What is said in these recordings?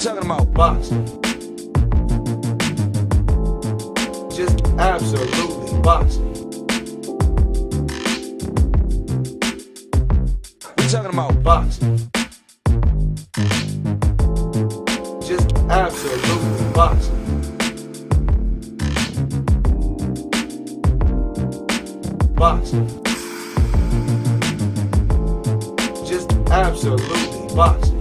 talking about boxing. Just absolutely boxing. We talking about boxing. Just absolutely boxing. Boxing. Just absolutely boxing.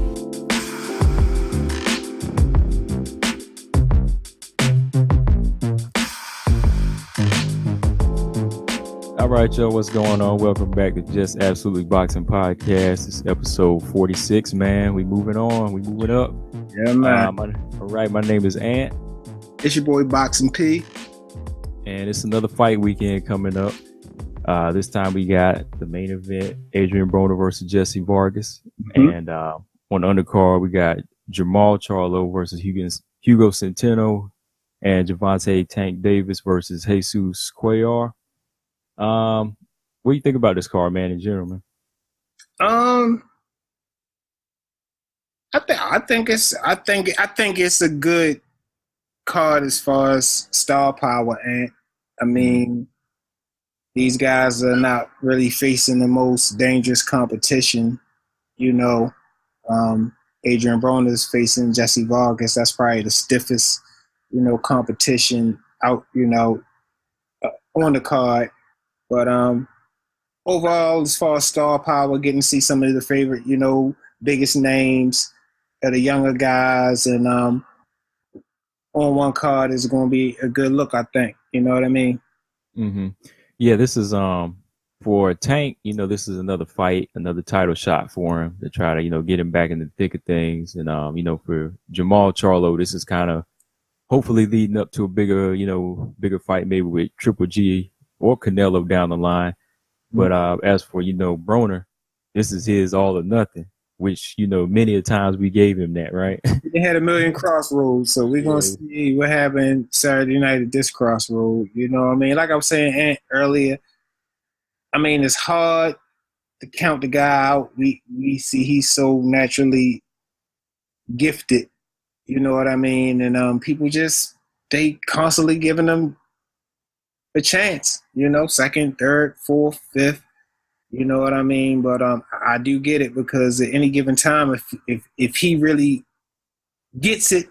All right, y'all, what's going on? Welcome back to Just Absolutely Boxing Podcast. It's episode 46, man. We moving on. We moving up. Yeah, man. All right, my name is Ant. It's your boy Boxing P. And it's another fight weekend coming up. This time we got the main event, Adrien Broner versus Jesse Vargas. Mm-hmm. And on the undercard, we got Jermall Charlo versus Hugo Centeno and Gervonta Tank Davis versus Jesus Cuellar. What do you think about this card, man, in general, man? I think it's a good card as far as star power, and I mean, these guys are not really facing the most dangerous competition. You know, Adrien Broner is facing Jesse Vargas. That's probably the stiffest, competition out, on the card. But overall, as far as star power, getting to see some of the favorite, biggest names of the younger guys, and on one card is going to be a good look, I think. You know what I mean? Mm-hmm. Yeah, this is for Tank. This is another fight, another title shot for him to try to get him back in the thick of things. And for Jermall Charlo, this is kind of hopefully leading up to a bigger fight, maybe with Triple G or Canelo down the line. But as for, Broner, this is his all or nothing, which, many a times we gave him that, right? They had a million crossroads, so we're going to see what happened Saturday night at this crossroad. You know what I mean? Like I was saying earlier, I mean, it's hard to count the guy out. We see he's so naturally gifted, you know what I mean? And people they constantly giving him a chance, second, third, fourth, fifth, you know what I mean? But I do get it, because at any given time, if he really gets it,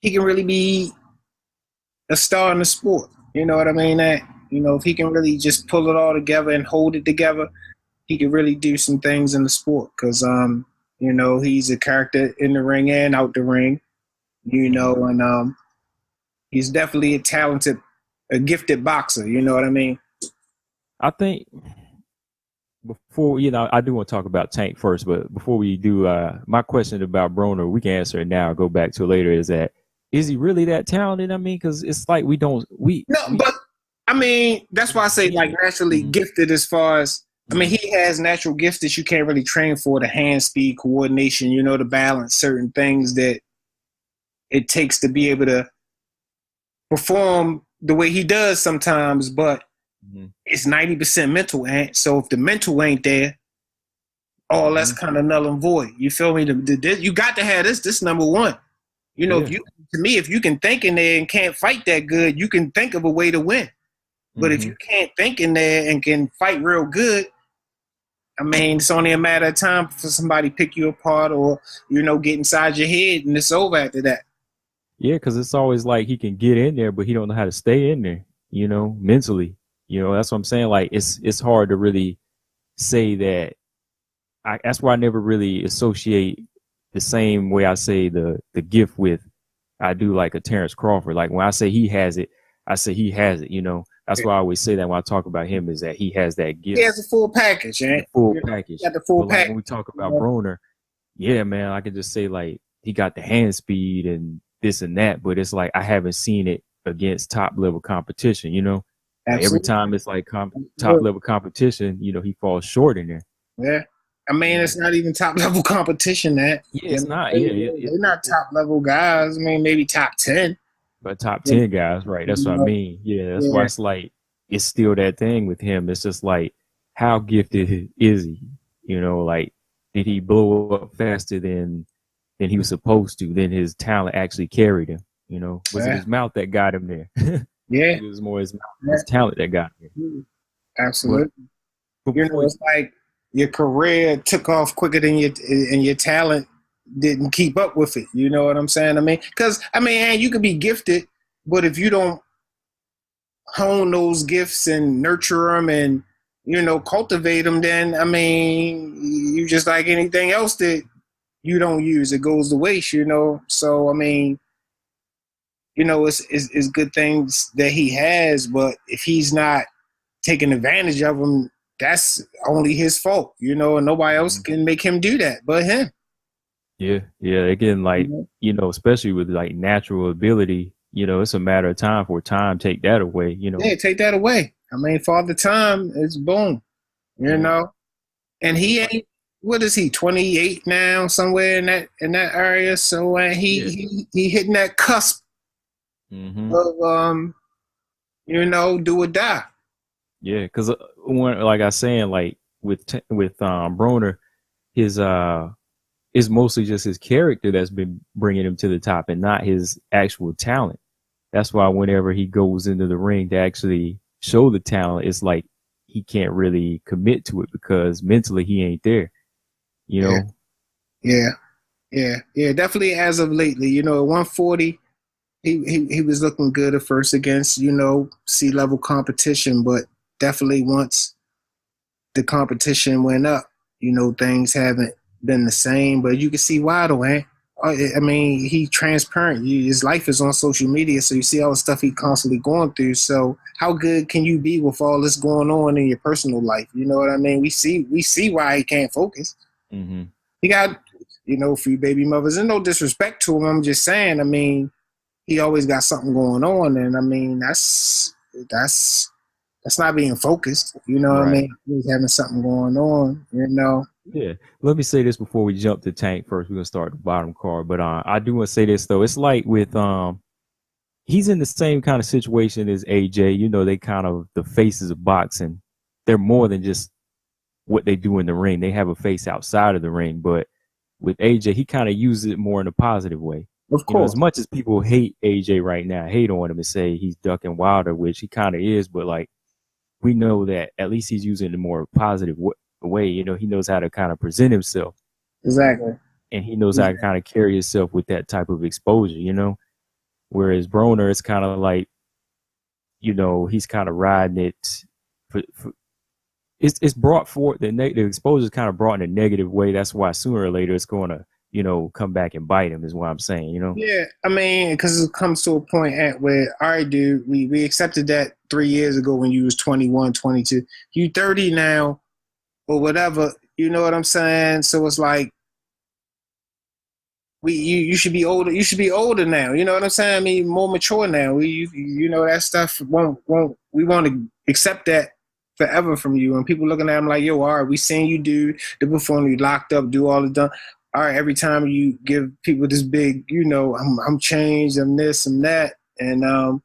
he can really be a star in the sport. You know what I mean? That, if he can really just pull it all together and hold it together, he can really do some things in the sport, because he's a character in the ring and out the ring, and he's definitely a gifted boxer, you know what I mean? I think before, I do want to talk about Tank first, but before we do, my question about Broner, we can answer it now, go back to it later, is he really that talented? I mean, because it's like but I mean, that's why I say like naturally gifted, as far as, I mean, he has natural gifts that you can't really train for, the hand speed, coordination, to balance certain things that it takes to be able to perform the way he does sometimes, but it's 90% mental, and so if the mental ain't there, all that's kind of null and void. You feel me? You got to have this number one. If you can think in there and can't fight that good, you can think of a way to win. But if you can't think in there and can fight real good, I mean, it's only a matter of time for somebody pick you apart or, get inside your head, and it's over after that. Yeah, because it's always like he can get in there, but he don't know how to stay in there, mentally. That's what I'm saying. Like, it's hard to really say that. That's why I never really associate the same way I say the gift with I do like a Terrence Crawford. Like, when I say he has it, I say he has it, That's why I always say that when I talk about him, is that he has that gift. He has a full package, man. Full package. Got the full package. Like, when we talk about Broner, yeah, man, I can just say, like, he got the hand speed and this and that, but it's like I haven't seen it against top level competition, Like, every time it's like top level competition, he falls short in there. Yeah, I mean, it's not even top level competition. That it's not. They're not top level guys. I mean, maybe top 10, but top 10 guys, right? That's what I mean. Yeah, that's why it's like it's still that thing with him. It's just like, how gifted is he? Like, did he blow up faster than than he was supposed to. Then his talent actually carried him. You know, was it his mouth that got him there? Yeah, It was more his mouth, his talent that got him there. absolutely. But You know, it's like your career took off quicker than your talent didn't keep up with it. You know what I'm saying? I mean, because you could be gifted, but if you don't hone those gifts and nurture them and cultivate them, then you just like anything else that you don't use, it goes to waste. So it's good things that he has, but if he's not taking advantage of them, that's only his fault, and nobody else can make him do that but him. Yeah. Again, like, especially with like natural ability, it's a matter of time for time. Take that away, Yeah, take that away. Father Time is boom, and he ain't. What is he? 28 now, somewhere in that area. So he hitting that cusp of do or die. Yeah, because like I was saying, like with Broner, his it's mostly just his character that's been bringing him to the top, and not his actual talent. That's why whenever he goes into the ring to actually show the talent, it's like he can't really commit to it because mentally he ain't there. Yeah, definitely as of lately. At 140, he was looking good at first against C-level competition, but definitely once the competition went up, things haven't been the same. But you can see why though, man. He's transparent. His life is on social media, so you see all the stuff he's constantly going through. So how good can you be with all this going on in your personal life? You know what I mean? We see why he can't focus. Mm-hmm. He got, a few baby mothers, and no disrespect to him. I'm just saying, he always got something going on, and that's not being focused. Right. He's having something going on, Yeah. Let me say this before we jump to Tank first. We're gonna start the bottom card, but I do want to say this though. It's like with he's in the same kind of situation as AJ. They kind of the faces of boxing. They're more than just what they do in the ring. They have a face outside of the ring, but with AJ, he kind of uses it more in a positive way. Of course. As much as people hate AJ right now, hate on him and say he's ducking Wilder, which he kind of is, but like we know that at least he's using it in a more positive way. He knows how to kind of present himself. Exactly. And he knows how to kind of carry himself with that type of exposure, whereas Broner is kind of like, he's kind of riding it for it's brought forth the exposure is kind of brought in a negative way. That's why sooner or later it's going to, come back and bite him is what I'm saying, Yeah, because it comes to a point at where, all right, dude, we accepted that 3 years ago when you was 21, 22. You 30 now or whatever, you know what I'm saying? So it's like, you should be older. You should be older now. You know what I'm saying? More mature now. That stuff we want to accept that forever from you. And people looking at him like, yo, all right, we seen you do the performance, you locked up, do all the done. All right, every time you give people this big, I'm changed, I'm this, I'm that. And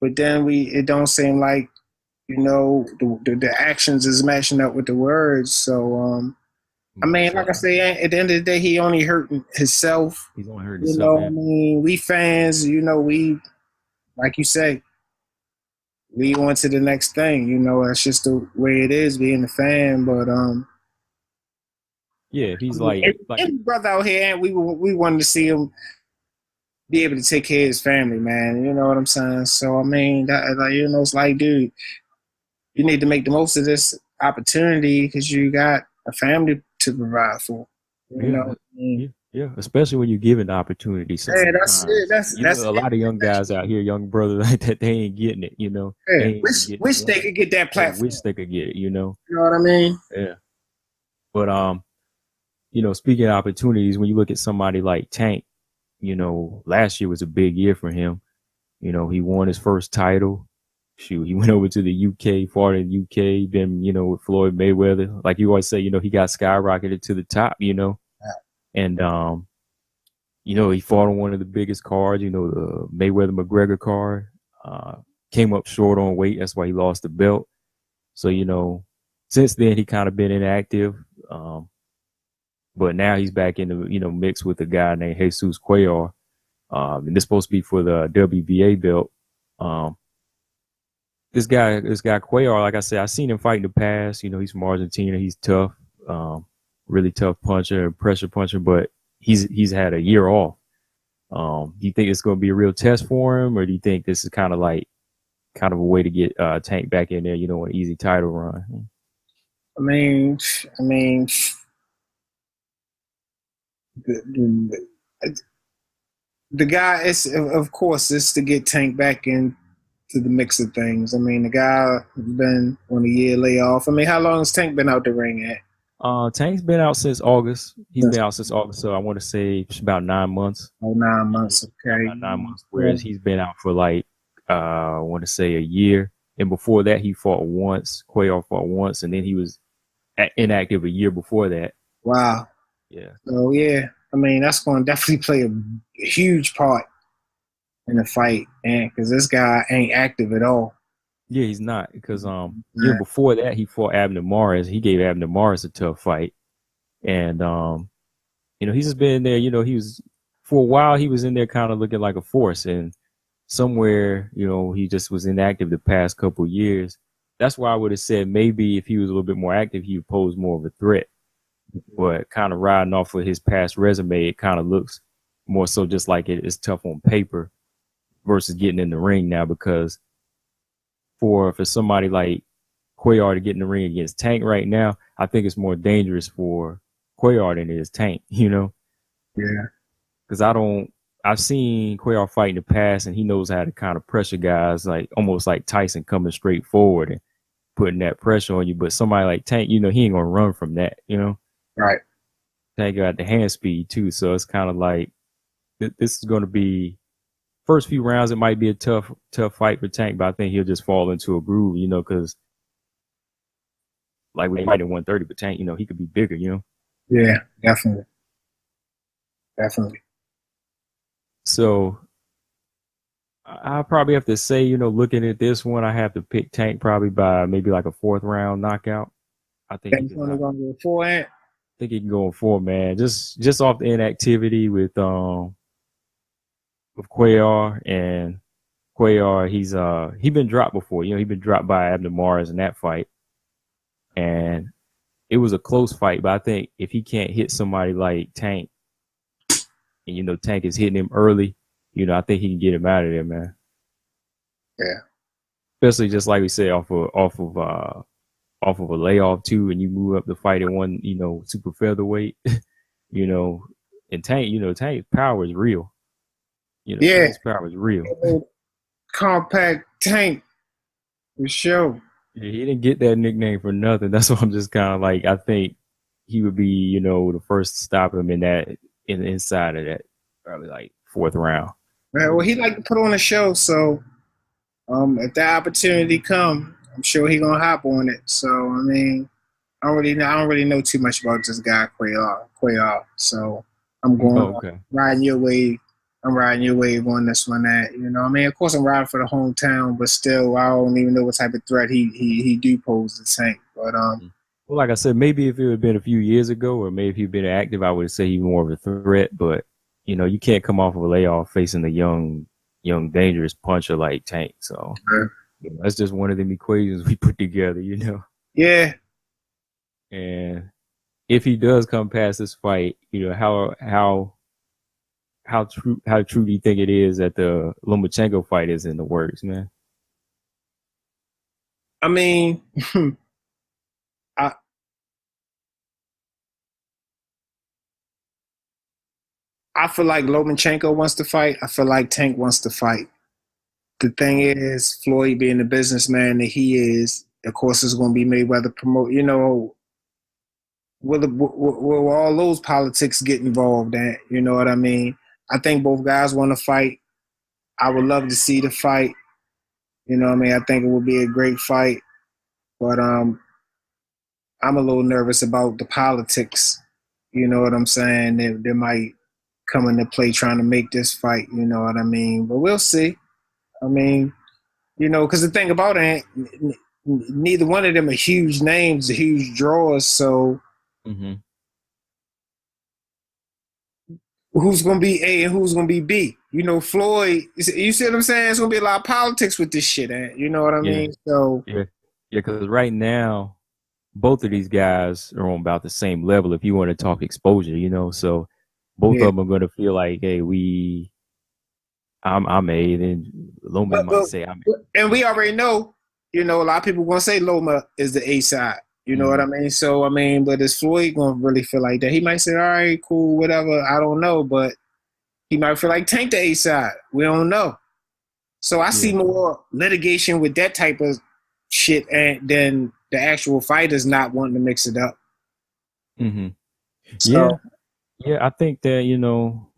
but then it don't seem like, the actions is matching up with the words. So like I say, at the end of the day, he only hurting himself. He's only hurting himself. We fans, we, like you say, we on to the next thing. That's just the way it is being a fan. But yeah, he's every brother out here, and we wanted to see him be able to take care of his family, man. You know what I'm saying? So it's like, dude, you need to make the most of this opportunity because you got a family to provide for. Yeah, especially when you're given the opportunity. So yeah, that's it. That's a lot of young guys out here, young brothers like that, they ain't getting it. Yeah, wish they could get that platform. Wish they could get it. You know what I mean? Yeah. But speaking of opportunities, when you look at somebody like Tank, last year was a big year for him. He won his first title. He went over to the UK, fought in the UK, been, with Floyd Mayweather. Like you always say, he got skyrocketed to the top, Yeah. And, he fought on one of the biggest cards, the Mayweather-McGregor card. Came up short on weight. That's why he lost the belt. So, since then, he kind of been inactive. but now he's back in the mix with a guy named Jesus Cuellar. And this supposed to be for the WBA belt. This guy Cuellar, like I said, I've seen him fight in the past. He's from Argentina. He's tough, really tough puncher, pressure puncher, but he's had a year off. Do you think it's going to be a real test for him, or do you think this is kind of a way to get Tank back in there, an easy title run? I mean, the guy is, of course, is to get Tank back into the mix of things. I mean, the guy has been on a year layoff. I mean, how long has Tank been out the ring at? Tank's been out since August. He's been out since August, so I want to say it's about 9 months. Oh, 9 months, okay. About 9 months, whereas he's been out for I want to say a year. And before that, he fought once. Cuellar fought once, and then he was inactive a year before that. Wow. Yeah. So, yeah, I mean, that's going to definitely play a huge part in the fight, man, because this guy ain't active at all. Yeah, he's not, because year before that, he fought Abner Maris. He gave Abner Maris a tough fight. And, he's just been there. He was, for a while, he was in there kind of looking like a force. And somewhere, he just was inactive the past couple of years. That's why I would have said maybe if he was a little bit more active, he would pose more of a threat. But kind of riding off of his past resume, it kind of looks more so just like it's tough on paper versus getting in the ring now, because for somebody like Cuellar to get in the ring against Tank right now, I think it's more dangerous for Cuellar than it is Tank, Yeah. Because I've seen Cuellar fight in the past, and he knows how to kind of pressure guys, like almost like Tyson coming straight forward and putting that pressure on you. But somebody like Tank, he ain't gonna run from that, Right. Tank got the hand speed too, so it's kind of like this is going to be first few rounds. It might be a tough fight for Tank, but I think he'll just fall into a groove, because like we might at 130, but Tank, he could be bigger, Yeah, definitely. So I probably have to say, looking at this one, I have to pick Tank probably by maybe like a 4th round knockout. I think he's only going to go 4. I think he can go in 4, man. Just off the inactivity with Cuellar, and Cuellar, he's been dropped before. He's been dropped by Abner Maris in that fight, and it was a close fight. But I think if he can't hit somebody like Tank, and Tank is hitting him early, I think he can get him out of there, man. Yeah. Especially just like we said, off of a layoff too, and you move up the fight at one, super featherweight, and Tank, Tank's power is real. Tank's power is real. Compact Tank, for sure. Yeah, he didn't get that nickname for nothing. That's why I'm just kind of like, I think he would be, the first to stop him inside of that, probably like 4th round. Right, well, he like to put on a show, so if that opportunity come, I'm sure he gonna hop on it. So I mean, I don't really know too much about this guy Cuellar. So I'm going riding your wave. I'm riding your wave on this one. Of course I'm riding for the hometown, but still I don't even know what type of threat he do pose to Tank. But well, like I said, maybe if it had been a few years ago, or maybe if he'd been active, I would say he's more of a threat. But you can't come off of a layoff facing a young, dangerous puncher like Tank. So that's just one of them equations we put together, Yeah. And if he does come past this fight, how true do you think it is that the Lomachenko fight is in the works, man? I mean, I feel like Lomachenko wants to fight. I feel like Tank wants to fight. The thing is, Floyd being the businessman that he is, of course, is going to be Mayweather promote. Will all those politics get involved in? You know what I mean? I think both guys want to fight. I would love to see the fight. You know what I mean? I think it would be a great fight. But I'm a little nervous about the politics. You know what I'm saying? They might come into play trying to make this fight. You know what I mean? But we'll see. I mean, because the thing about it, neither one of them are huge names, huge draws. So who's gonna be A and who's gonna be B. You know, Floyd. You see what I'm saying? It's gonna be a lot of politics with this shit, you know what I mean? So yeah, because right now, both of these guys are on about the same level. If you want to talk exposure, you know, so both of them are going to feel like, hey, I'm A, then Loma might say I'm A. And we already know, you know, a lot of people gonna say Loma is the A side. You know what I mean? So I mean, but is Floyd gonna really feel like that? He might say, all right, cool, whatever. I don't know, but he might feel like Tank the A side. We don't know. So I see more litigation with that type of shit than the actual fighters not wanting to mix it up. Mm-hmm. So, yeah, I think that, you know,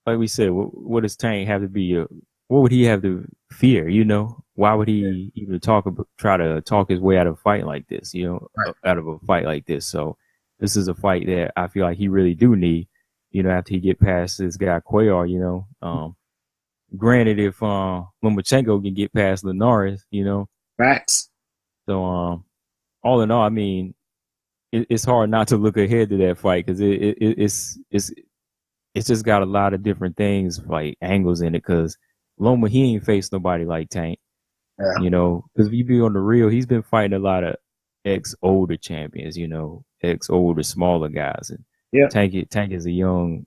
like we said, what does Tank have to be? What would he have to fear? You know, why would he even try to talk his way out of a fight like this? You know, out of a fight like this. So this is a fight that I feel like he really do need. You know, after he get past this guy Cuellar, you know, granted, if Lomachenko can get past Linares, you know, facts. So all in all, I mean, it's hard not to look ahead to that fight because it's just got a lot of different things, like angles in it. Because Loma, he ain't faced nobody like Tank, you know. Because if you be on the real, he's been fighting a lot of ex-older champions, you know, ex-older smaller guys, and Tank is a young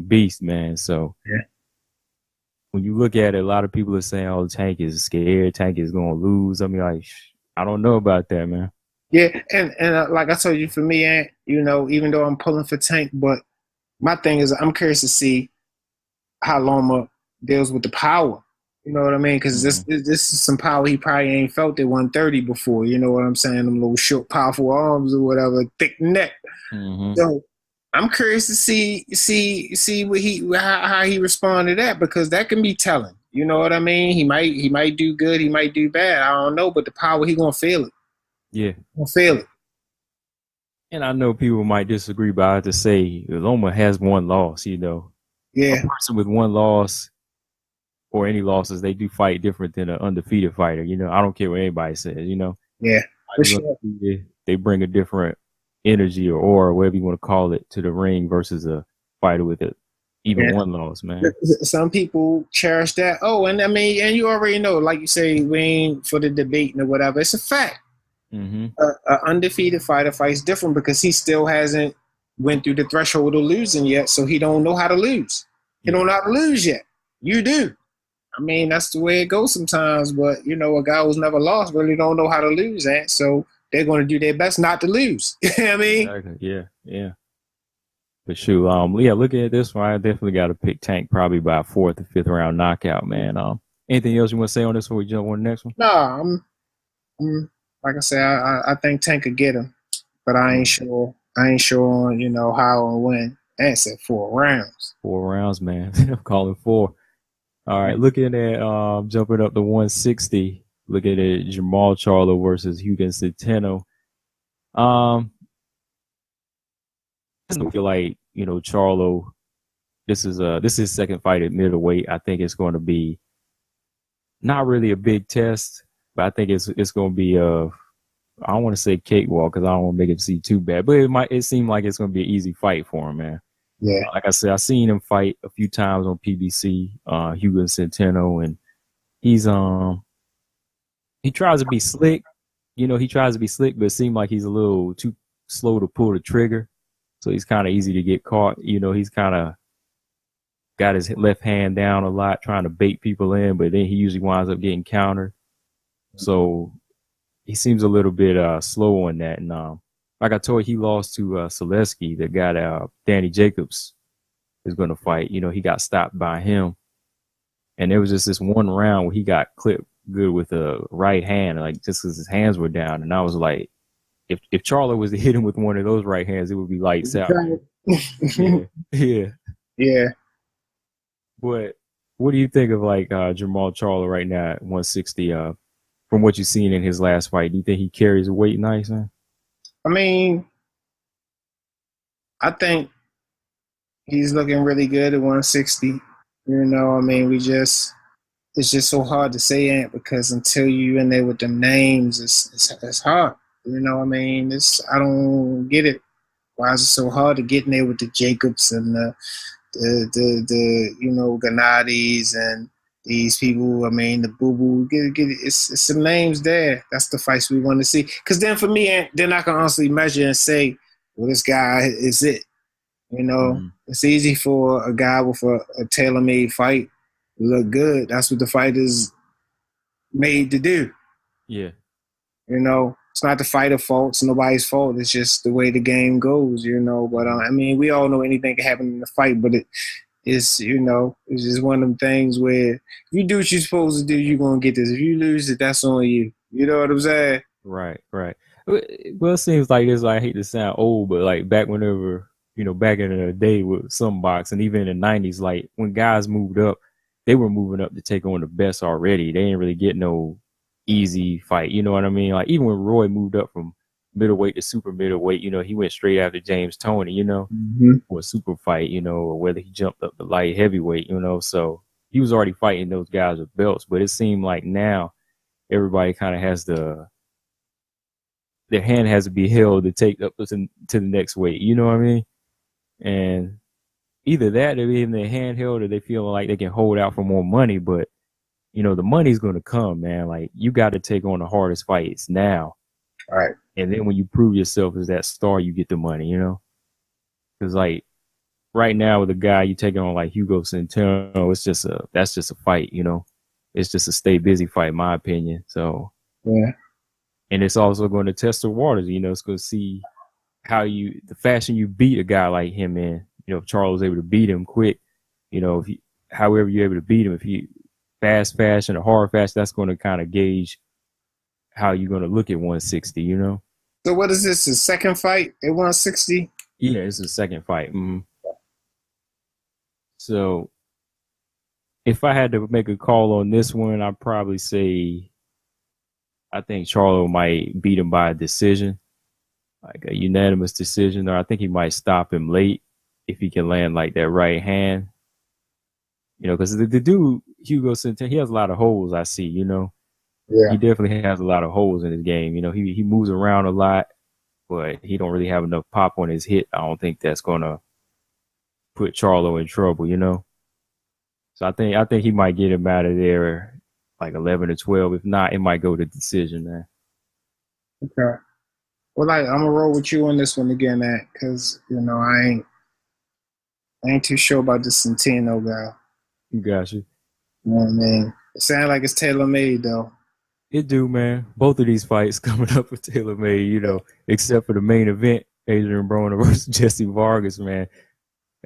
beast, man. So when you look at it, a lot of people are saying, "Oh, Tank is scared. Tank is gonna lose." I mean, like, I don't know about that, man. Yeah, and like I told you, for me, Ant, you know, even though I'm pulling for Tank, but my thing is, I'm curious to see how Loma deals with the power. You know what I mean? Because this is some power he probably ain't felt at 130 before. You know what I'm saying? Them little short, powerful arms or whatever, thick neck. So I'm curious to see what how he responded to that, because that can be telling. You know what I mean? He might do good, he might do bad. I don't know, but the power, he gonna feel it. Yeah, gonna feel it. And I know people might disagree, but I have to say Loma has one loss. You know, a person with one loss or any losses, they do fight different than an undefeated fighter. You know, I don't care what anybody says. You know, for sure. They bring a different energy or aura, whatever you want to call it, to the ring versus a fighter with even one loss, man. Some people cherish that. Oh, and I mean, and you already know, like you say, we ain't for the debate or whatever. It's a fact. An undefeated fighter fights different because he still hasn't went through the threshold of losing yet, so he don't know how to lose. He don't know how to lose yet. You do. I mean, that's the way it goes sometimes. But you know, a guy who's never lost really don't know how to lose, and so they're going to do their best not to lose. You know what I mean? Exactly. Yeah. But shoot, looking at this one, I definitely got to pick Tank probably by a 4th or 5th round knockout, man. Anything else you want to say on this one? We jump on the next one. No, I'm like I said, I think Tank could get him, but I ain't sure. I ain't sure on, you know, how and when. And said 4 rounds. 4 rounds, man. I'm calling 4. All right, looking at jumping up to 160. Looking at Jermall Charlo versus Hugo Centeno. I feel like, you know, Charlo, this is his second fight at middleweight. I think it's going to be not really a big test, but I think it's going to be I don't want to say cakewalk because I don't want to make him see too bad, but it seemed like it's going to be an easy fight for him, man. Yeah. Like I said, I've seen him fight a few times on PBC, Hugo Centeno, and he's he tries to be slick. You know, he tries to be slick, but it seemed like he's a little too slow to pull the trigger. So he's kind of easy to get caught. You know, he's kind of got his left hand down a lot, trying to bait people in, but then he usually winds up getting countered. So he seems a little bit slow on that. And like I told you, he lost to Selesky, the guy that Danny Jacobs is going to fight. You know, he got stopped by him. And there was just this one round where he got clipped good with a right hand, like just because his hands were down. And I was like, if Charlo was to hit him with one of those right hands, it would be lights out. Yeah. But what do you think of like Jermall Charlo right now at 160? From what you've seen in his last fight, do you think he carries the weight nice, man? I mean, I think he's looking really good at 160. You know, I mean, it's just so hard to say, Ant, because until you in there with them names, it's hard. You know, I mean, I don't get it Why is it so hard to get in there with the Jacobs and the Gennadis and these people? I mean, the Boo Boo. It's some names there. That's the fights we want to see. Because then for me, then I can honestly measure and say, well, this guy is it. It's easy for a guy with a tailor-made fight to look good. That's what the fight is made to do. Yeah. It's not the fighter's fault. It's nobody's fault. It's just the way the game goes, But, I mean, we all know anything can happen in the fight, but it's just one of them things where if you do what you're supposed to do, you're going to get this. If you lose it, that's on you. You know what I'm saying? Right. Well, it seems like this, I hate to sound old, but like back whenever, back in the day with some boxing, even in the 90s, like when guys moved up, they were moving up to take on the best already. They didn't really get no easy fight. You know what I mean? Like even when Roy moved up from middleweight to super middleweight, he went straight after James Toney, for a super fight, or whether he jumped up to light heavyweight, so he was already fighting those guys with belts. But it seemed like now everybody kind of has their hand has to be held to take up to the next weight. You know what I mean? And either that, or even their handheld, or they feel like they can hold out for more money. But the money's going to come, man. Like you got to take on the hardest fights now, all right? And then when you prove yourself as that star, you get the money. Because like right now with a guy you taking on like Hugo Centeno, that's just a fight. It's just a stay busy fight, in my opinion. So yeah, and it's also going to test the waters. It's going to see how the fashion you beat a guy like him in. If Charlo's able to beat him quick, however you're able to beat him, if he fast fashion or hard fashion, that's going to kind of gauge how you're going to look at 160, So what is this, his second fight at 160? Yeah, it's his second fight. Mm-hmm. So if I had to make a call on this one, I'd probably say I think Charlo might beat him by a decision, like a unanimous decision, or I think he might stop him late if he can land like that right hand. Because the dude, Hugo Centeno, he has a lot of holes, I see, Yeah. He definitely has a lot of holes in his game. He moves around a lot, but he don't really have enough pop on his hit. I don't think that's going to put Charlo in trouble, So I think he might get him out of there like 11 or 12. If not, it might go to decision, man. Okay. Well, I'm going to roll with you on this one again, because, I ain't too sure about the Centeno guy. Got you. You know what I mean? It sounds like it's tailor-made, though. It do, man. Both of these fights coming up with tailor-made, except for the main event, Adrien Broner versus Jesse Vargas, man.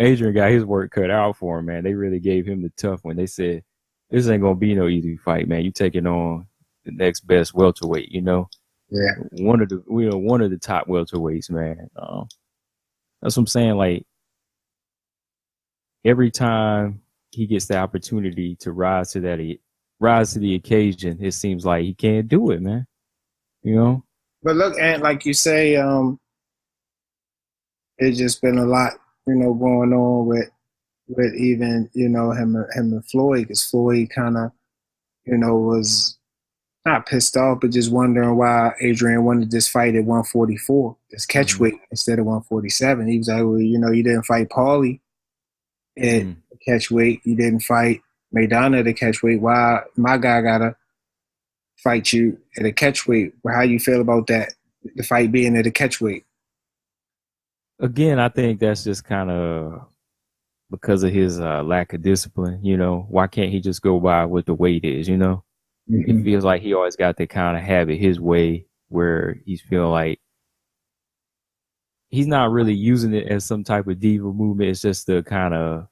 Adrien got his work cut out for him, man. They really gave him the tough one. They said, this ain't going to be no easy fight, man. You taking on the next best welterweight, Yeah. One of the top welterweights, man. That's what I'm saying. Like, every time he gets the opportunity to rise to the occasion, it seems like he can't do it, man. But look, and like you say, it's just been a lot, going on with even, him and Floyd, because Floyd kind of, was not pissed off, but just wondering why Adrien wanted this fight at 144, this catch weight instead of 147. He was like, well, you didn't fight Paulie at catch weight. You didn't fight Maidana at a catch weight. Why my guy gotta fight you at a catch weight? How you feel about that? The fight being at a catch weight. Again, I think that's just kind of because of his lack of discipline. Why can't he just go by what the weight is? It feels like he always got to kind of have it his way, where he's feeling like he's not really using it as some type of diva movement. It's just to kind of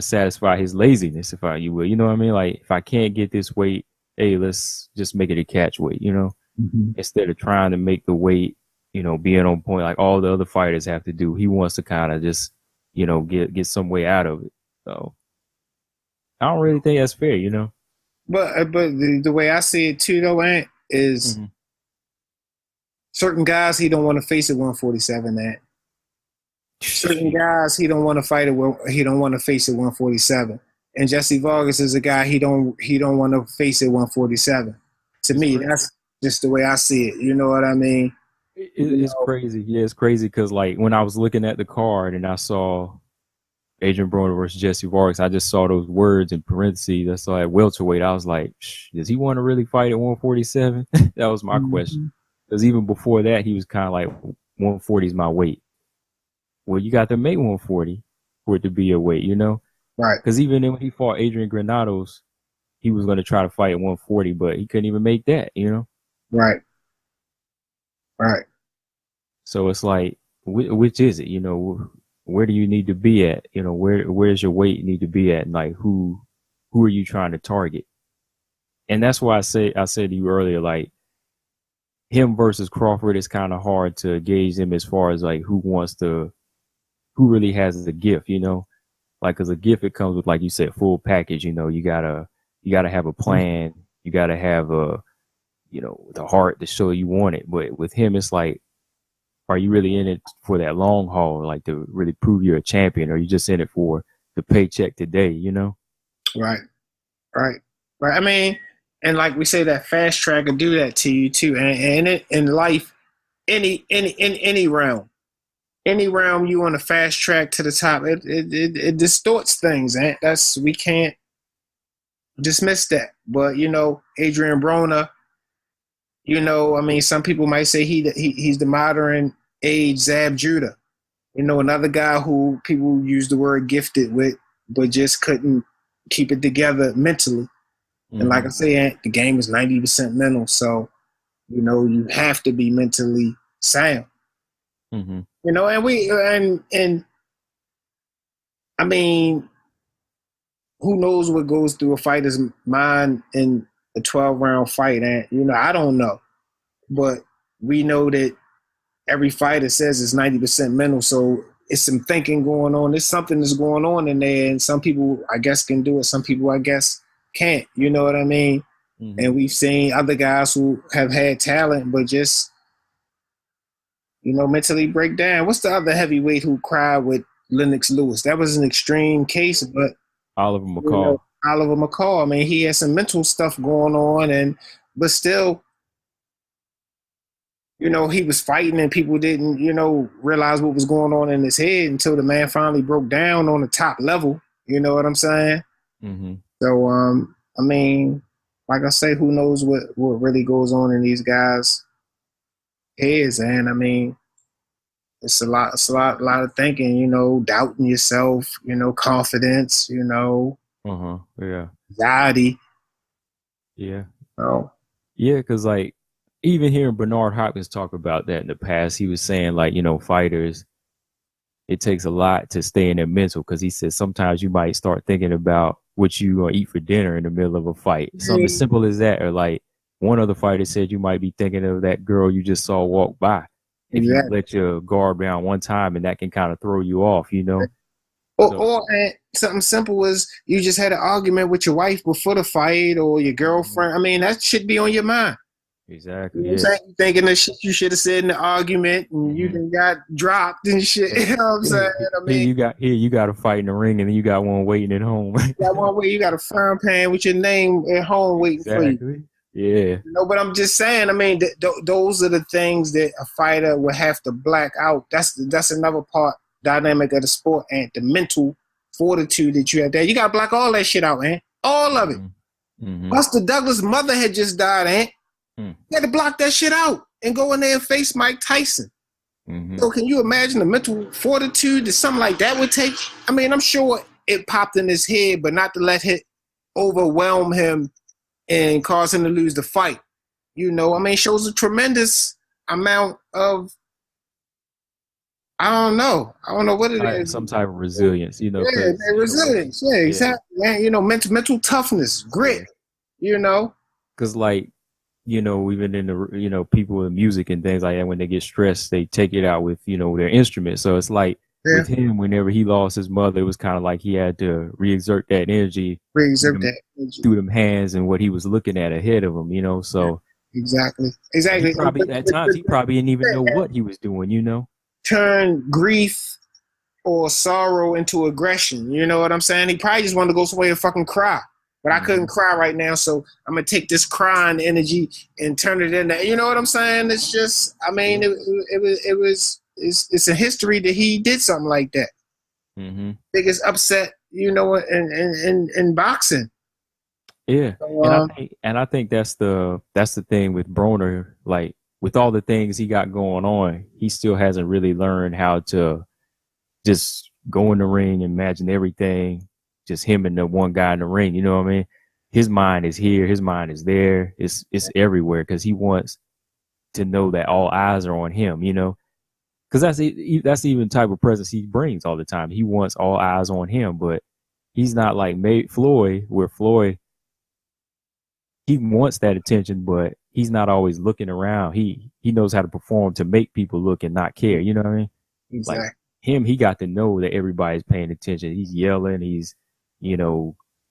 satisfy his laziness, if you will. You know what I mean? Like, if I can't get this weight, hey, let's just make it a catch weight, instead of trying to make the weight, being on point like all the other fighters have to do. He wants to kind of just, get some way out of it. So I don't really think that's fair, But the way I see it too, though, Ant, is certain guys he don't want to face at 147. Ant. Certain guys he don't want to fight at. He don't want to face at 147. And Jesse Vargas is a guy he don't want to face at 147. To me, that's just the way I see it. You know what I mean? It's crazy. Yeah, it's crazy because like when I was looking at the card and I saw Adrien Broner versus Jesse Vargas, I just saw those words in parentheses. I saw at welterweight. I was like, does he want to really fight at 147? That was my question. Because even before that, he was kind of like 140 is my weight. Well, you got to make 140 for it to be your weight, you know? Right. Because even when he fought Adrian Granados, he was going to try to fight at 140, but he couldn't even make that, you know? Right. Right. So it's like, which is it? You know, where do you need to be at? You know, where's your weight need to be at? And like, who are you trying to target? And that's why I said to you earlier, like, him versus Crawford is kind of hard to gauge him as far as like who really has the gift, you know? Like, cause a gift, it comes with, like you said, full package, you know, you gotta have a plan. You gotta have the heart to show you want it. But with him, it's like, are you really in it for that long haul? Like to really prove you're a champion, or are you just in it for the paycheck today, you know? Right. Right. Right. I mean, and like we say, that fast track will do that to you too. And in life, any realm you on a fast track to the top, it distorts things. And we can't dismiss that. But you know, Adrien Broner, you know, I mean, some people might say he's the modern age Zab Judah. You know, another guy who people use the word gifted with, but just couldn't keep it together mentally. And like I say, the game is 90% mental. So, you know, you have to be mentally sound. You know, and I mean, who knows what goes through a fighter's mind in a 12-round fight? And, you know, I don't know. But we know that every fighter says it's 90% mental. So it's some thinking going on. There's something that's going on in there. And some people, I guess, can do it. Some people, I guess, can't. You know what I mean? And we've seen other guys who have had talent, but just, you know, mentally break down. What's the other heavyweight who cried with Lennox Lewis? That was an extreme case, but Oliver McCall. You know, Oliver McCall. I mean, he had some mental stuff going on, but still, you know, he was fighting and people didn't, you know, realize what was going on in his head until the man finally broke down on the top level. You know what I'm saying? So, I mean, like I say, who knows what really goes on in these guys' heads? And I mean, it's a lot of thinking, you know, doubting yourself, you know, confidence, you know, yeah, anxiety. Yeah. Oh, yeah, because like even hearing Bernard Hopkins talk about that in the past, he was saying like, you know, fighters, it takes a lot to stay in their mental, because he said sometimes you might start thinking about what you gonna eat for dinner in the middle of a fight. Something as simple as that. Or like one other fighter said, you might be thinking of that girl you just saw walk by. If you let your guard down one time, and that can kind of throw you off, you know? Or something simple as you just had an argument with your wife before the fight, or your girlfriend. I mean, that should be on your mind. Exactly. You know what I'm saying? You thinking the shit you should have said in the argument, and you then got dropped and shit. You know what I'm saying? I mean, you got a fight in the ring, and then you got one waiting at home. You got one way, you got a frying pan with your name at home waiting for you. Yeah. You know, but I'm just saying, I mean, those are the things that a fighter would have to black out. That's another dynamic of the sport, and the mental fortitude that you have there. You got to black all that shit out, man. All of it. Buster Douglas' mother had just died, man. You had to block that shit out and go in there and face Mike Tyson. So can you imagine the mental fortitude that something like that would take? I mean, I'm sure it popped in his head, but not to let it overwhelm him and cause him to lose the fight. You know, I mean, shows a tremendous amount of, I don't know what it is. Some type of resilience, you know. Yeah, resilience. Yeah, exactly. Yeah. You know, mental toughness, grit, you know. Because, like, you know, even in the, you know, people in music and things like that, when they get stressed, they take it out with, you know, their instruments. So it's like with him, whenever he lost his mother, it was kind of like he had to re-exert that energy through them hands and what he was looking at ahead of him, you know. So exactly. At times he probably didn't even know what he was doing, you know. Turn grief or sorrow into aggression. You know what I'm saying? He probably just wanted to go somewhere and fucking cry. But I couldn't cry right now, so I'm gonna take this crying energy and turn it into. You know what I'm saying? It's just, I mean, it's a history that he did something like that. Mm-hmm. Biggest upset, in boxing. Yeah, So, and I think that's the thing with Broner. Like with all the things he got going on, he still hasn't really learned how to just go in the ring and imagine everything. Just him and the one guy in the ring. You know what I mean? His mind is here. His mind is there. It's everywhere because he wants to know that all eyes are on him. You know, because that's even the type of presence he brings all the time. He wants all eyes on him, but he's not like Floyd, where Floyd, he wants that attention, but he's not always looking around. He knows how to perform to make people look and not care. You know what I mean? exactly. Like him, he got to know that everybody's paying attention. He's yelling. He's,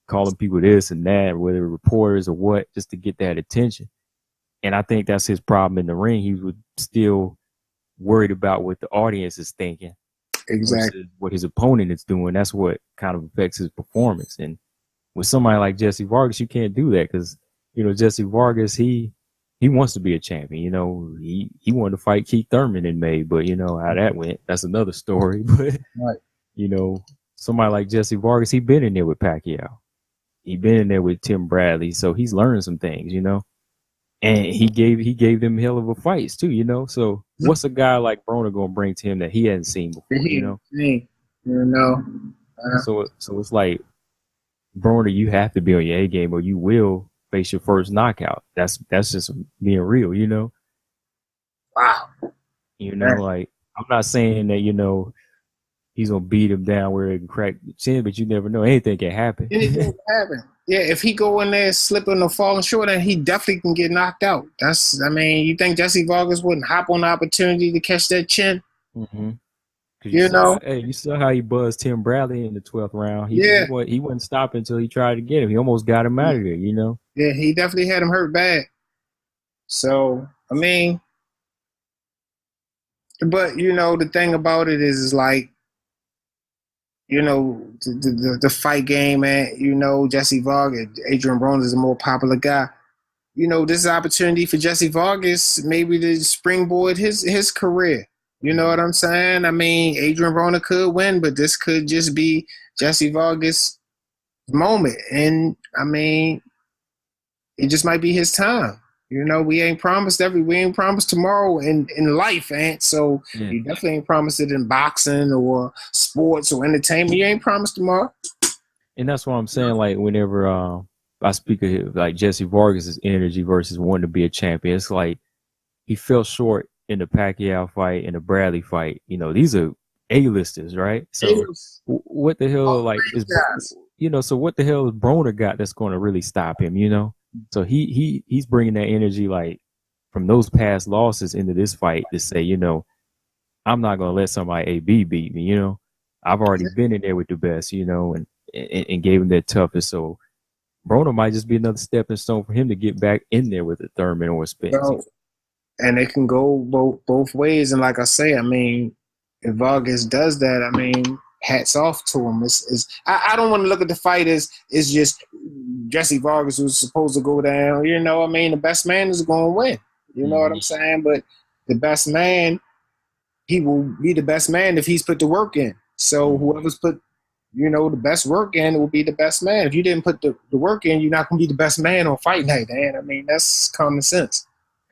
calling people this and that, whether reporters or what, just to get that attention. And I think that's his problem in the ring. He was still worried about what the audience is thinking. Exactly. Versus what his opponent is doing. That's what kind of affects his performance. And with somebody like Jesse Vargas, you can't do that because, Jesse Vargas, he wants to be a champion. He wanted to fight Keith Thurman in May, but how that went, that's another story. But, Right. Somebody like Jesse Vargas, he been in there with Pacquiao. He been in there with Tim Bradley. So he's learned some things, and he gave them hell of a fights too, So what's a guy like Broner gonna bring to him that he hadn't seen before, So it's like, Broner, you have to be on your A game or you will face your first knockout. That's just being real, Wow. Like I'm not saying that, he's gonna beat him down where he can crack the chin, but you never know. Anything can happen. Anything can happen. Yeah, if he go in there slipping or falling short, then he definitely can get knocked out. You think Jesse Vargas wouldn't hop on the opportunity to catch that chin? Mm-hmm. You saw how he buzzed Tim Bradley in the 12th round. He wouldn't stop until he tried to get him. He almost got him out of there, Yeah, he definitely had him hurt bad. So, but the thing about it is like, the fight game, and Jesse Vargas, Adrien Broner is a more popular guy. This is an opportunity for Jesse Vargas maybe to springboard his career. You know what I'm saying? Adrien Broner could win, but this could just be Jesse Vargas' moment. And it just might be his time. We ain't promised tomorrow in life, Ant. So you definitely ain't promised it in boxing or sports or entertainment. You ain't promised tomorrow. And that's what I'm saying. Like whenever I speak of like Jesse Vargas' energy versus wanting to be a champion, it's like he fell short in the Pacquiao fight and the Bradley fight. These are A-listers, right? So what the hell, so what the hell is Broner got that's going to really stop him? So he's bringing that energy like from those past losses into this fight to say, I'm not going to let somebody AB beat me. I've already been in there with the best, and gave him that toughest. So Broner might just be another stepping stone for him to get back in there with a Thurman or a Spence. And it can go both ways. And like I say, if Vargas does that, hats off to him. I don't want to look at the fight as it's just Jesse Vargas who's supposed to go down. The best man is going to win. You know what I'm saying? But the best man, he will be the best man if he's put the work in. So whoever's put, the best work in will be the best man. If you didn't put the work in, you're not going to be the best man on fight night, man. That's common sense.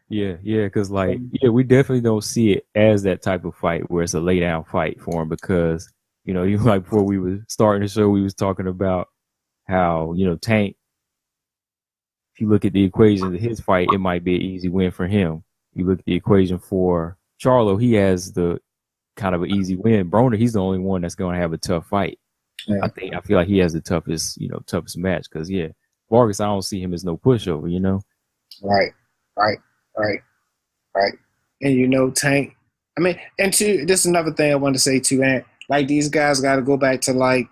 Yeah, because we definitely don't see it as that type of fight where it's a lay down fight for him because, even like before we were starting the show, we was talking about how, Tank, if you look at the equation of his fight, it might be an easy win for him. You look at the equation for Charlo, he has the kind of an easy win. Broner, he's the only one that's going to have a tough fight. Yeah. I feel like he has the toughest match because, Vargas, I don't see him as no pushover, Right. And Tank, and this is another thing I wanted to say too, Ant. Like these guys got to go back to like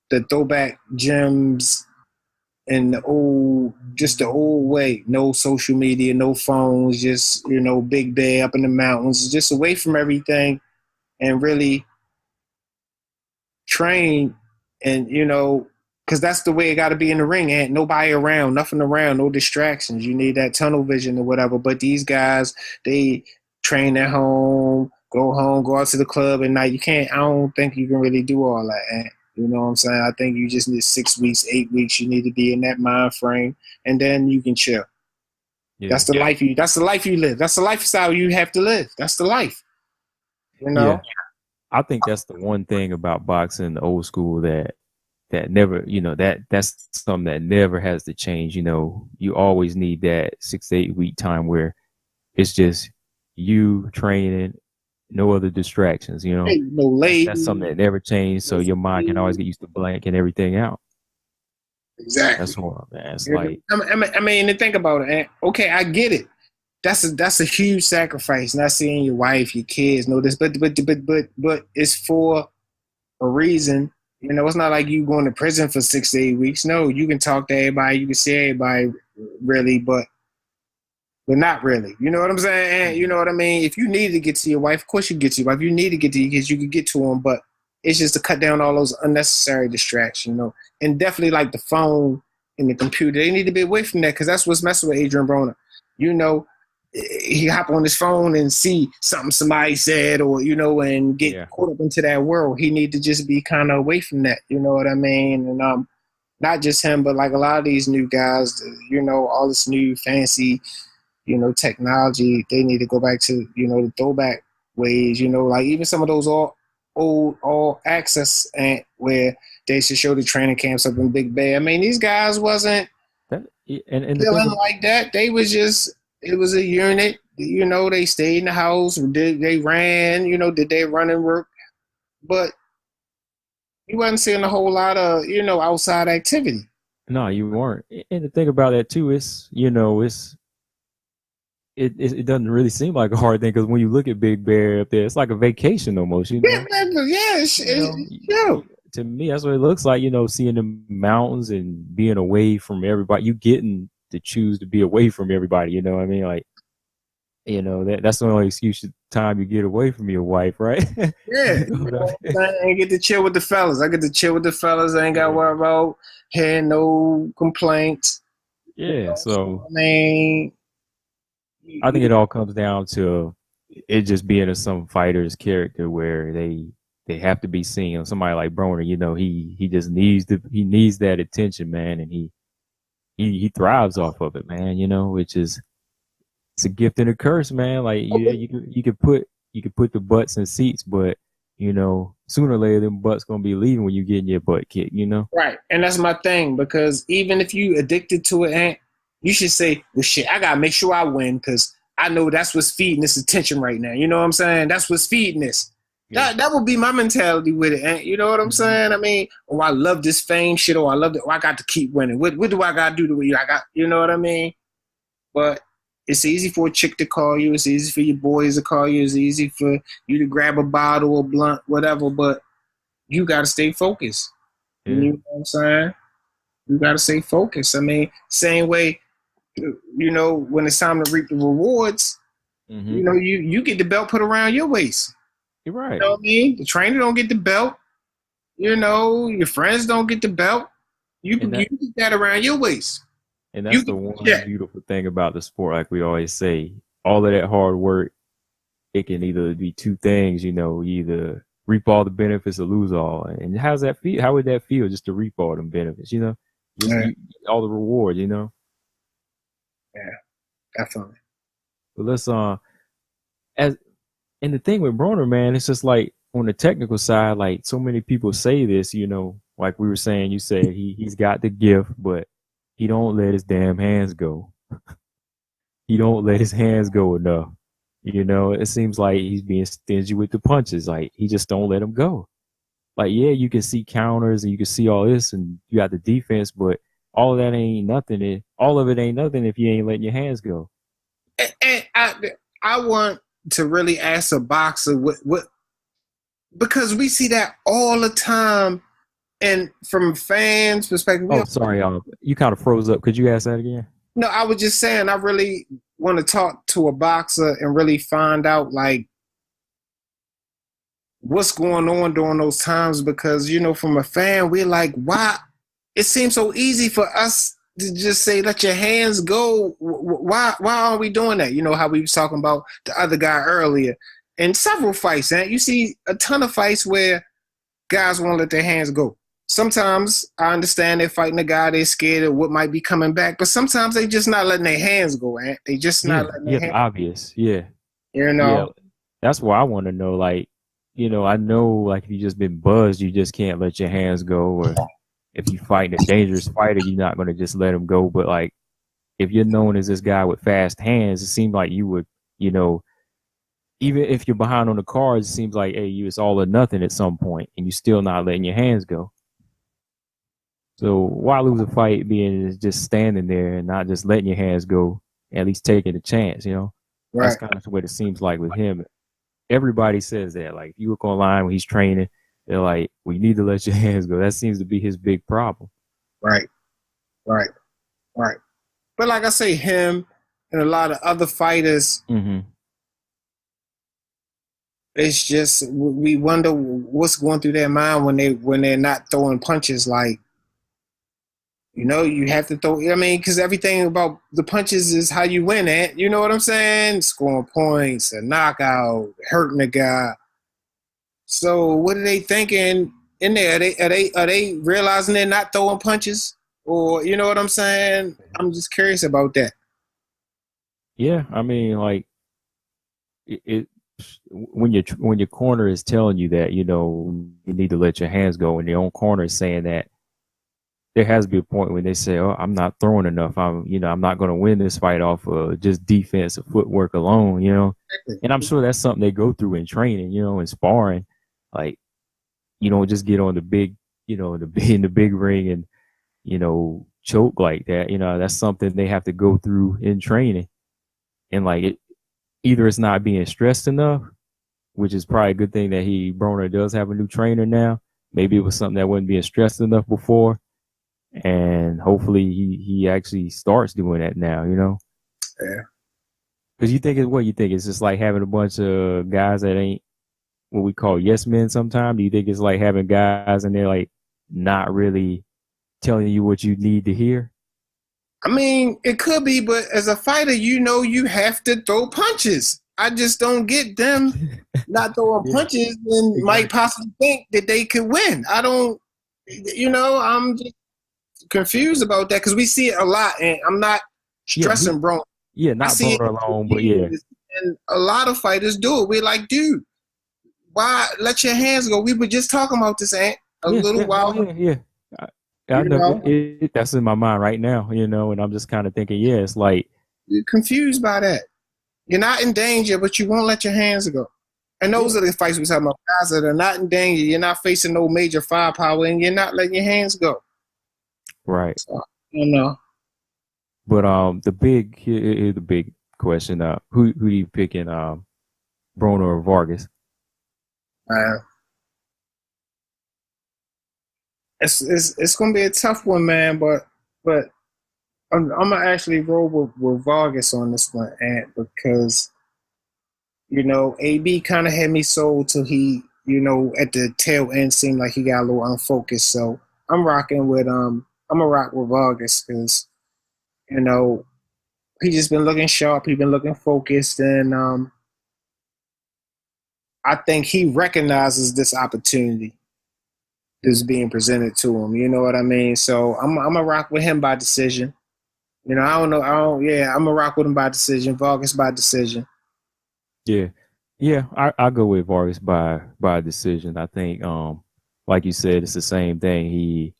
the throwback gyms and the old way. No social media, no phones, just Big Bear up in the mountains, just away from everything, and really train and Because that's the way it got to be in the ring. Ain't nobody around, nothing around, no distractions. You need that tunnel vision or whatever. But these guys, they train at home, go out to the club at night. I don't think you can really do all that. And, you know what I'm saying? I think you just need 6 weeks, 8 weeks. You need to be in that mind frame, and then you can chill. Yeah. That's the life you live. That's the lifestyle you have to live. That's the life. You know? Yeah. I think that's the one thing about boxing, the old school, that never, that's something that never has to change. You always need that 6 to 8 week time where it's just you training, no other distractions, No ladies. That's something that never changed. So your mind can always get used to blanking everything out. Exactly. That's horrible, man. It's like, I mean, to think about it, okay, I get it. That's a huge sacrifice. Not seeing your wife, your kids, know this, but it's for a reason. It's not like you going to prison for 6 to 8 weeks. No, you can talk to everybody, you can see everybody, really, but not really. You know what I'm saying? And you know what I mean? If you need to get to your wife, of course you get to your wife. If you need to get to your kids, you can get to them, but it's just to cut down all those unnecessary distractions, And definitely like the phone and the computer, they need to be away from that, because that's what's messing with Adrien Broner. He hop on his phone and see something somebody said, or and get caught up into that world. He need to just be kind of away from that. You know what I mean? And not just him, but like a lot of these new guys. All this new fancy, technology. They need to go back to the throwback ways. Like even some of those all access and where they should show the training camps up in Big Bay. I mean, these guys wasn't feeling like that. They was just. It was a unit, they stayed in the house, they ran, did they run and work, but you wasn't seeing a whole lot of, outside activity. No, you weren't. And the thing about that too is, it doesn't really seem like a hard thing, because when you look at Big Bear up there, it's like a vacation almost, Yeah, to me, that's what it looks like, seeing the mountains and being away from everybody. You getting to choose to be away from everybody, you know what I mean? Like, that's the only time you get away from your wife, right? Yeah. I ain't get to chill with the fellas. I get to chill with the fellas. I ain't got to worry about hearing no complaints. Yeah, so I mean, I think it all comes down to it just being some fighter's character, where they have to be seen. Somebody like Broner, he just needs that attention, man, and he thrives off of it, man, which is, it's a gift and a curse, man. Like you could put the butts in seats, but sooner or later them butts gonna be leaving when you getting your butt kicked, Right. And that's my thing, because even if you addicted to it, Aunt, you should say, well shit, I gotta make sure I win, because I know that's what's feeding this attention right now. You know what I'm saying? That's what's feeding this. Yeah. That would be my mentality with it. And you know what I'm saying? I mean, I love this fame shit, or I love it, or I got to keep winning. What do I got to do to win? You know what I mean? But it's easy for a chick to call you. It's easy for your boys to call you. It's easy for you to grab a bottle or blunt, whatever. But you got to stay focused. Yeah. You know what I'm saying? You got to stay focused. I mean, same way, when it's time to reap the rewards, you get the belt put around your waist. You're right. You know what I mean? The trainer don't get the belt. Your friends don't get the belt. You get that around your waist. And that's the one beautiful thing about the sport. Like we always say, all of that hard work, it can either be two things, you either reap all the benefits or lose all. And how's that feel? How would that feel, just to reap all them benefits, all the rewards, Yeah, definitely. But let's, and the thing with Broner, man, it's just like on the technical side, like so many people say this, like we were saying, you said he's got the gift, but he don't let his damn hands go. He don't let his hands go enough. It seems like he's being stingy with the punches. Like he just don't let them go. Like, yeah, you can see counters and you can see all this and you got the defense, but all of that ain't nothing. All of it ain't nothing if you ain't letting your hands go. And I want to really ask a boxer what, because we see that all the time, and from fans' perspective. Oh, sorry, you kind of froze up. Could you ask that again? No, I was just saying I really want to talk to a boxer and really find out like what's going on during those times, because from a fan we're like, why it seems so easy for us to just say, let your hands go. Why aren't we doing that? You know how we was talking about the other guy earlier. In several fights, and you see a ton of fights where guys won't let their hands go. Sometimes I understand they're fighting a guy, they're scared of what might be coming back, but sometimes they just not letting their hands go, Ant. They just not letting their hands go. Obvious. Yeah. You know? Yeah. That's why I want to know, like, you know, I know, like, if you just been buzzed, you just can't let your hands go, or if you fighting a dangerous fighter, you're not going to just let him go. But, like, if you're known as this guy with fast hands, it seems like you would, you know, even if you're behind on the cards, it seems like, hey, it's all or nothing at some point, and you're still not letting your hands go. So why lose a fight being just standing there and not just letting your hands go, at least taking a chance, you know? Right. That's kind of what it seems like with him. Everybody says that. Like, if you look online when he's training, they're like, well, you need to let your hands go. That seems to be his big problem. Right. But like I say, him and a lot of other fighters, it's just, we wonder what's going through their mind when they're not throwing punches. Like, you know, you have to throw, I mean, because everything about the punches is how you win it. You know what I'm saying? Scoring points, a knockout, hurting the guy. So what are they thinking in there? Are they realizing they're not throwing punches? Or, you know what I'm saying? I'm just curious about that. Yeah, I mean, like, when your corner is telling you that, you know, you need to let your hands go, and your own corner is saying that, there has to be a point when they say, oh, I'm not throwing enough. I'm not going to win this fight off of just defensive footwork alone, you know? And I'm sure that's something they go through in training, you know, in sparring. Like, you don't just get on the big, you know, in the big ring and, you know, choke like that. You know, that's something they have to go through in training. And like, either it's not being stressed enough, which is probably a good thing that Broner does have a new trainer now. Maybe it was something that wasn't being stressed enough before. And hopefully he actually starts doing that now, you know? Yeah. Because you think it's just like having a bunch of guys that ain't what we call yes men sometimes? Do you think it's like having guys and they're like not really telling you what you need to hear? I mean, it could be, but as a fighter, you know you have to throw punches. I just don't get them not throwing punches and might possibly think that they could win. I don't, you know, I'm just confused about that because we see it a lot, and I'm not stressing Broner. Yeah, not Broner alone, but yeah. And a lot of fighters do it. We're like, dude, why let your hands go? We were just talking about this, Ant, a little while ago. Yeah. I know that's in my mind right now, you know, and I'm just kind of thinking, it's like, you're confused by that. You're not in danger, but you won't let your hands go. And those are the fights we're talking about. Guys that are not in danger. You're not facing no major firepower, and you're not letting your hands go. Right. So, you know. But the big question, who do you pick in Broner or Vargas? It's gonna be a tough one, man, but I'm gonna actually roll with Vargas on this one, Ant, because, you know, AB kind of had me sold till he, you know, at the tail end seemed like he got a little unfocused. So I'm rocking with I'm gonna rock with Vargas because, you know, he just been looking sharp, he been looking focused, and I think he recognizes this opportunity that's being presented to him. You know what I mean? So I'm gonna rock with him by decision. You know, I'm gonna rock with him by decision. Vargas by decision. Yeah, I go with Vargas by decision. I think, like you said, it's the same thing. He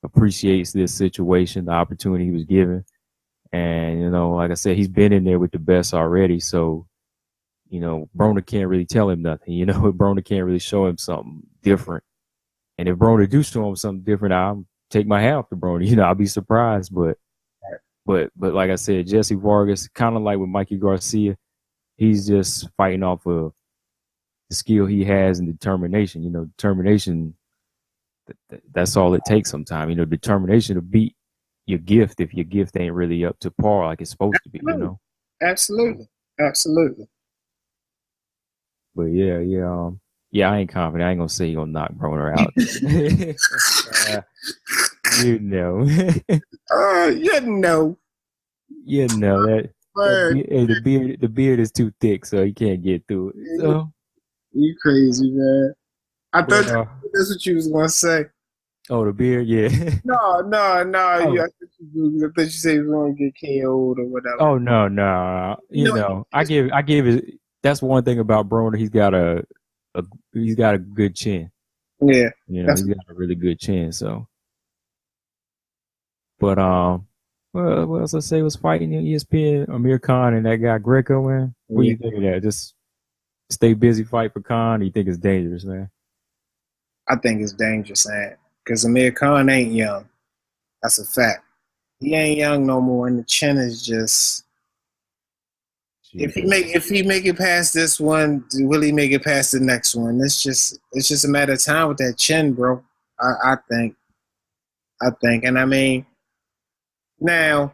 appreciates this situation, the opportunity he was given, and, you know, like I said, he's been in there with the best already. So, you know, Broner can't really tell him nothing. You know, Broner can't really show him something different. And if Broner do show him something different, I'll take my hat off to Broner. You know, I'll be surprised. But like I said, Jesse Vargas, kind of like with Mikey Garcia, he's just fighting off of the skill he has and determination. You know, determination, that's all it takes sometimes. You know, determination to beat your gift if your gift ain't really up to par like it's supposed to be, you know? Absolutely. But I ain't confident. I ain't gonna say he gonna knock Broner out. You know. You know. You know Man, the beard is too thick, so he can't get through it. So, you crazy, man. I but, thought that's what you was gonna say. oh, the beard, yeah. No. Oh. I thought you said you was gonna get KO'd or whatever. Oh no. You know, I give it. That's one thing about Broner. He's got a good chin. Yeah, You know, he's got a really good chin. So, but well, what else I say was fighting in ESPN, Amir Khan and that guy Greco, man. What do you think of that? Just stay busy, fight for Khan. Or you think it's dangerous, man? I think it's dangerous, man. Because Amir Khan ain't young. That's a fact. He ain't young no more, and the chin is just. If he make it past this one, will he make it past the next one? It's just a matter of time with that chin, bro. I think, and I mean, now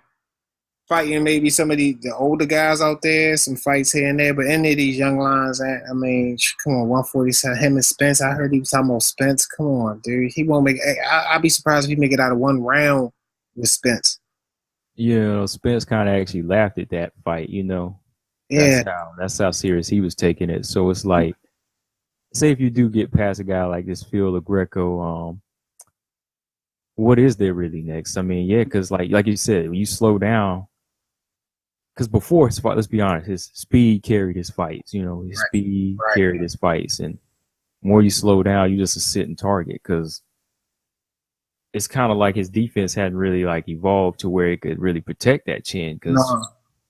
fighting maybe some of the older guys out there, some fights here and there, but any of these young lions, I mean, come on, 147, him and Spence. I heard he was talking about Spence. Come on, dude, he won't make. I'd be surprised if he make it out of one round with Spence. You know, Spence kind of actually laughed at that fight. You know. Yeah, that's how serious he was taking it. So it's like, say if you do get past a guy like this Phil or Greco, what is there really next? I mean, yeah, because like you said, when you slow down, because before his fight, let's be honest, his speed carried his fights. You know, his speed carried his fights, and the more you slow down, you just a sitting target because it's kind of like his defense hadn't really like evolved to where it could really protect that chin. Because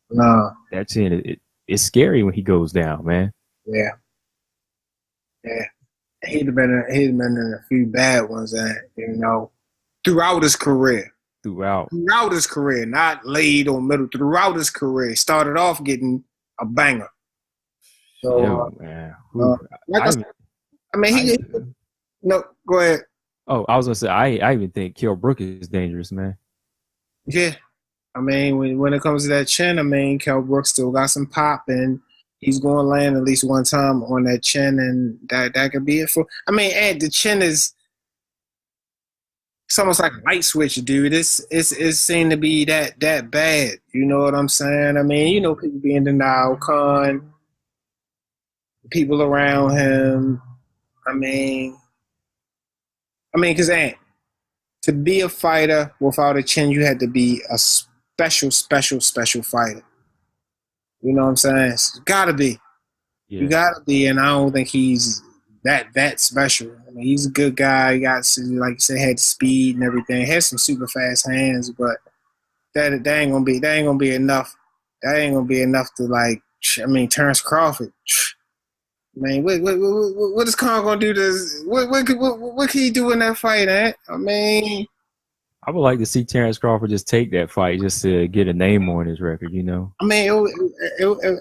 no, that chin it's scary when he goes down, man. Yeah. He'd have been in a few bad ones, you know, throughout his career. Throughout his career, not late or middle. Throughout his career, started off getting a banger. So, man. No, go ahead. Oh, I was gonna say I even think Kell Brook is dangerous, man. Yeah. I mean, when it comes to that chin, I mean, Kell Brook still got some pop, and he's going to land at least one time on that chin, and that could be it for. I mean, and the chin is it's almost like a light switch, dude. It seemed to be that bad. You know what I'm saying? I mean, you know, people be in denial, Khan, people around him. I mean, because to be a fighter without a chin, you had to be a special fighter. You know what I'm saying? It's gotta be. Yeah. You gotta be, and I don't think he's that special. I mean, he's a good guy. He got, like you said, had the speed and everything. Has some super fast hands, but that ain't gonna be enough. That ain't gonna be enough to like. I mean, Terrence Crawford. Man, what is Khan gonna do? What can he do in that fight? I mean. I would like to see Terrence Crawford just take that fight just to get a name on his record, you know? I mean,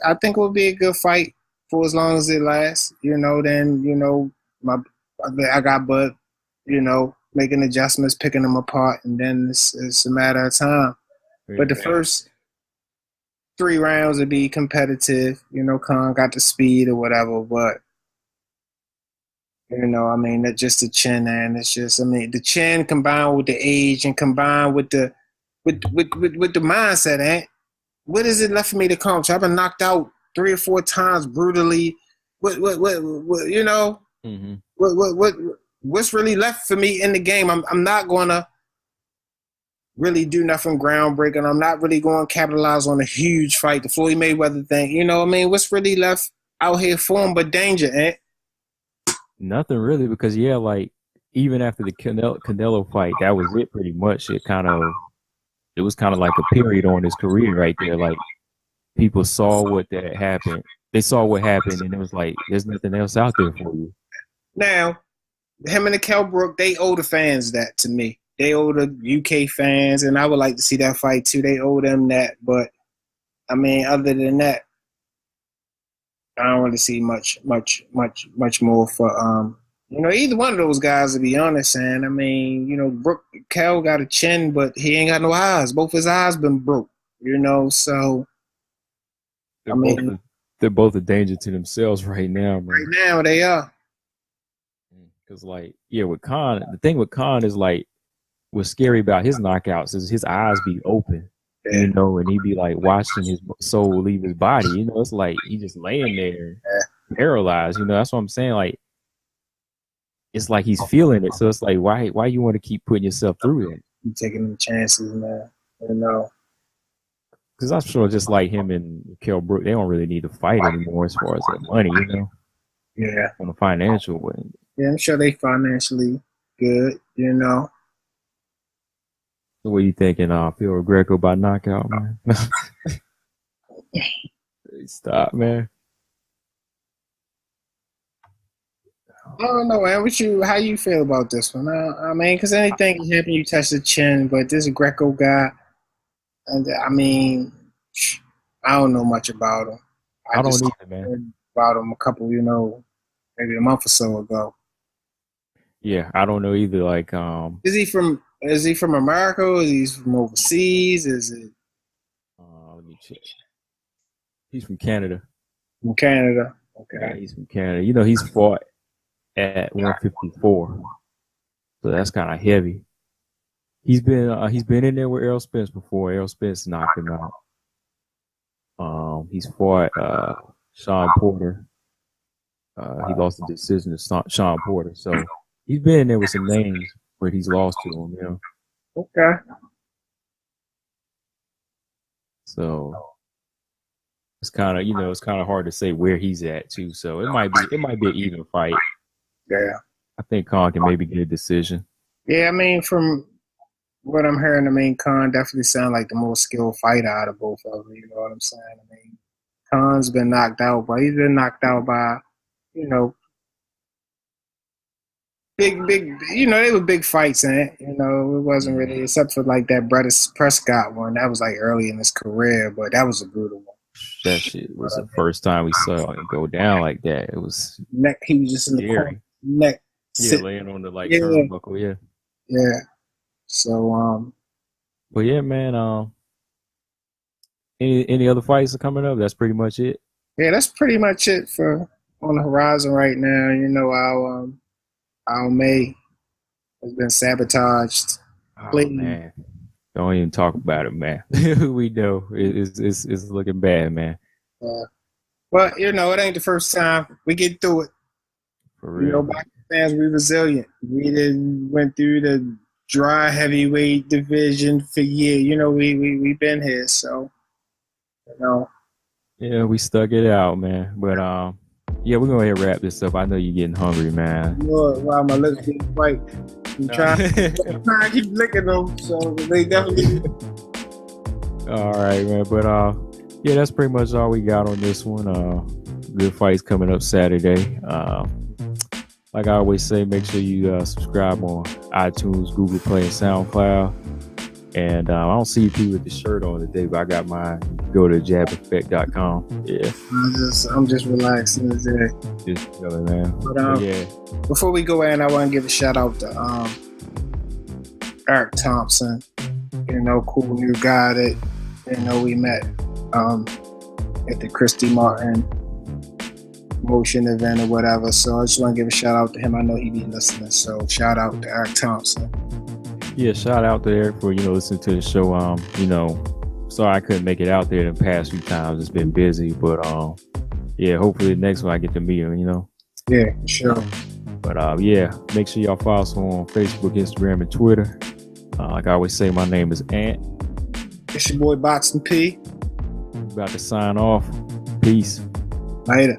I think it would be a good fight for as long as it lasts. You know, then, you know, I got Bud, you know, making adjustments, picking them apart, and then it's a matter of time. But the first 3 rounds would be competitive. You know, Khan got the speed or whatever, but you know, I mean, that's just the chin, and it's just, I mean, the chin combined with the age and combined with the mindset, what is it left for me to accomplish? I've been knocked out 3 or 4 times brutally. What you know? Mm-hmm. What's really left for me in the game? I'm not gonna really do nothing groundbreaking. I'm not really going to capitalize on a huge fight, the Floyd Mayweather thing. You know what I mean? What's really left out here for him but danger, Nothing really, because like even after the Canelo fight, that was it pretty much. It was kind of like a period on his career right there. Like people saw what that happened. They saw what happened, and it was like there's nothing else out there for you. Now, him and the Kell Brook, they owe the fans that to me. They owe the UK fans, and I would like to see that fight too. They owe them that, but I mean, other than that, I don't really see much more for you know, either one of those guys, to be honest. And I mean, you know, Kell got a chin, but he ain't got no eyes. Both his eyes been broke. You know, so they're both a danger to themselves right now, man. Right now, they are. Because with Khan, the thing with Khan is like what's scary about his knockouts is his eyes be open, Yeah. you know, and he be like watching his soul leave his body. You know, it's like he just laying there paralyzed. You know, that's what I'm saying. Like, it's like he's feeling it. So it's like, why you want to keep putting yourself through it? You taking them chances, man. You know. Because I'm sure just like him and Kell Brook, they don't really need to fight anymore as far as that money, you know, Yeah. on a financial way. Yeah, I'm sure they financially good, you know. So what you thinking, Phil Greco by knockout, man? Stop, man. I don't know, man. How you feel about this one? I mean, because anything can happen, you touch the chin, but this Greco guy, and I mean, I don't know much about him. I don't just either, man. heard about him a couple, you know, maybe a month or so ago. Yeah, I don't know either. Like, Is he from America? Or is he from overseas? Is it let me check. He's from Canada. from Canada? Yeah, Okay. he's from Canada. You know, he's fought at 154, so that's kind of heavy. He's been in there with Errol Spence before. Errol Spence knocked him out. He's fought Sean Porter. He lost the decision to Sean Porter. So he's been in there with some names where he's lost to him, you know. Okay. So it's kind of hard to say where he's at too. So it might be an even fight. Yeah. I think Khan can maybe get a decision. Yeah, I mean, from what I'm hearing, I mean, Khan definitely sound like the most skilled fighter out of both of them. You know what I'm saying? I mean, Khan's been knocked out, but he's been knocked out by, you know, big, you know, they were big fights in it. You know, it wasn't really, except for like that Brett Prescott one. That was like early in his career, but that was a brutal one. That shit was the first time we saw him go down like that. It was He was just in the corner, neck. Yeah, laying on the turnbuckle, yeah. Yeah. So, but yeah, man, any other fights are coming up? That's pretty much it. Yeah, that's pretty much it for on the horizon right now. You know, our May has been sabotaged. Oh, man. Don't even talk about it, man. We know it's looking bad, man. But you know, it ain't the first time. We get through it. For real. You know, Boxing fans, we resilient. We went through the dry heavyweight division for years. You know, we been here, so you know. Yeah, we stuck it out, man. But yeah, we're gonna wrap this up. I know you're getting hungry, man. Lord, wow, my lips getting white. I'm trying to keep licking them, so they definitely. All right, man. But yeah, that's pretty much all we got on this one. Good fights coming up Saturday. Like I always say, make sure you subscribe on iTunes, Google Play, and SoundCloud. And I don't see you with the shirt on today, but I got mine. Go to thejabeffect.com. Yeah. I'm just relaxing today. Just chilling, man. But yeah. Before we go in, I want to give a shout out to Eric Thompson. You know, cool new guy that we met at the Christy Martin motion event or whatever. So I just want to give a shout out to him. I know he be listening. So shout out to Eric Thompson. Yeah, shout out to Eric for, listening to the show. Sorry I couldn't make it out there the past few times. It's been busy, but yeah, hopefully the next one I get to meet him, Yeah, sure. But yeah, make sure y'all follow us on Facebook, Instagram, and Twitter. Like I always say, my name is Ant. It's your boy Boxing P. About to sign off. Peace. Later.